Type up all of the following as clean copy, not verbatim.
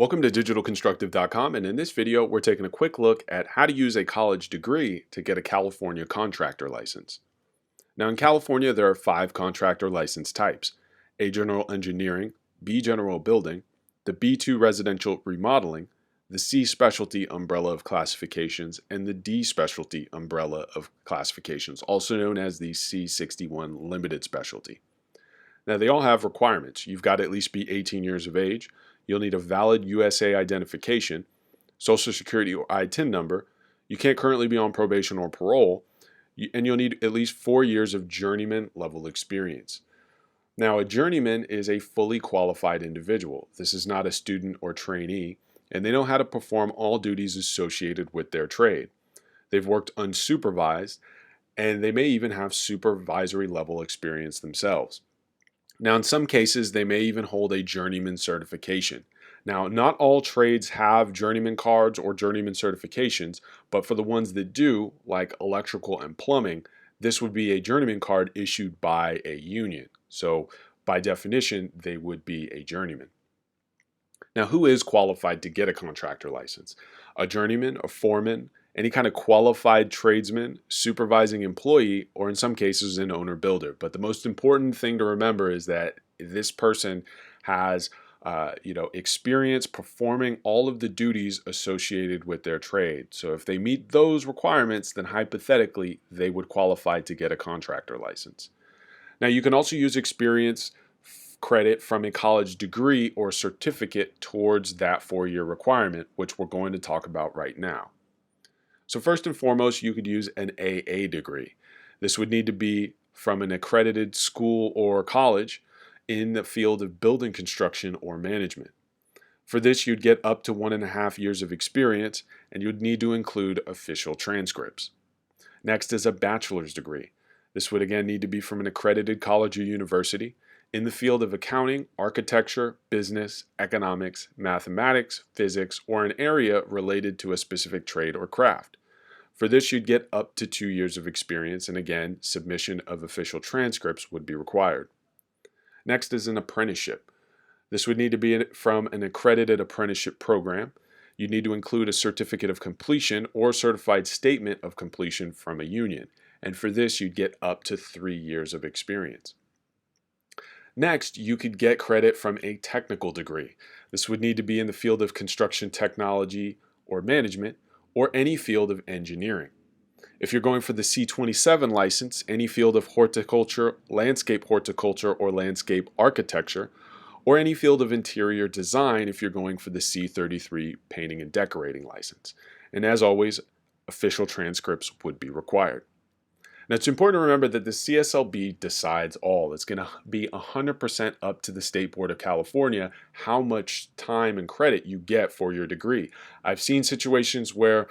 Welcome to digitalconstructive.com, and in this video we're taking a quick look at how to use a college degree to get a California contractor license. Now in California there are 5 contractor license types: A, General Engineering; B, General Building; the B2, Residential Remodeling; the C, Specialty umbrella of classifications; and the D, Specialty umbrella of classifications, also known as the C61 Limited Specialty. Now they all have requirements. You've got to at least be 18 years of age. You'll need a valid USA identification, Social Security or ITIN number. You can't currently be on probation or parole, and you'll need at least 4 years of journeyman level experience. Now, a journeyman is a fully qualified individual. This is not a student or trainee, and they know how to perform all duties associated with their trade. They've worked unsupervised, and they may even have supervisory level experience themselves. Now, in some cases, they may even hold a journeyman certification. Now, not all trades have journeyman cards or journeyman certifications, but for the ones that do, like electrical and plumbing, this would be a journeyman card issued by a union. So, by definition, they would be a journeyman. Now, who is qualified to get a contractor license? A journeyman, a foreman, any kind of qualified tradesman, supervising employee, or in some cases an owner-builder. But the most important thing to remember is that this person has experience performing all of the duties associated with their trade. So if they meet those requirements, then hypothetically they would qualify to get a contractor license. Now you can also use experience credit from a college degree or certificate towards that 4-year requirement, which we're going to talk about right now. So first and foremost, you could use an A.A degree. This would need to be from an accredited school or college in the field of building construction or management. For this, you'd get up to 1.5 years of experience, and you'd need to include official transcripts. Next is a bachelor's degree. This would again need to be from an accredited college or university in the field of accounting, architecture, business, economics, mathematics, physics, or an area related to a specific trade or craft. For this, you'd get up to 2 years of experience, and again, submission of official transcripts would be required. Next is an apprenticeship. This would need to be from an accredited apprenticeship program. You'd need to include a certificate of completion or certified statement of completion from a union, and for this, you'd get up to 3 years of experience. Next, you could get credit from a technical degree. This would need to be in the field of construction technology or management, or any field of engineering. If you're going for the C27 license, any field of horticulture, landscape horticulture, or landscape architecture, or any field of interior design if you're going for the C33 painting and decorating license. And as always, official transcripts would be required. Now, it's important to remember that the CSLB decides all. It's going to be 100% up to the State Board of California how much time and credit you get for your degree. I've seen situations where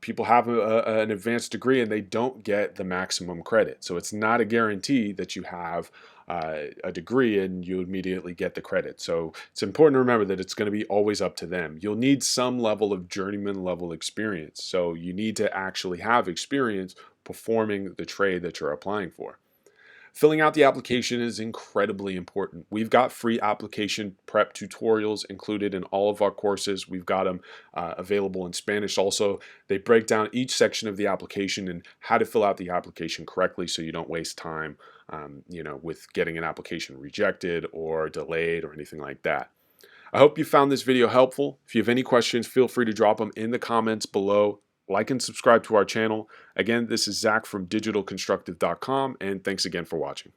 people have an advanced degree and they don't get the maximum credit. So it's not a guarantee that you have a degree and you immediately get the credit. So it's important to remember that it's going to be always up to them. You'll need some level of journeyman level experience. So you need to actually have experience performing the trade that you're applying for. Filling out the application is incredibly important. We've got free application prep tutorials included in all of our courses. We've got them available in Spanish also. They break down each section of the application and how to fill out the application correctly so you don't waste time with getting an application rejected or delayed or anything like that. I hope you found this video helpful. If you have any questions, feel free to drop them in the comments below. Like and subscribe to our channel. Again, this is Zach from digitalconstructive.com, and thanks again for watching.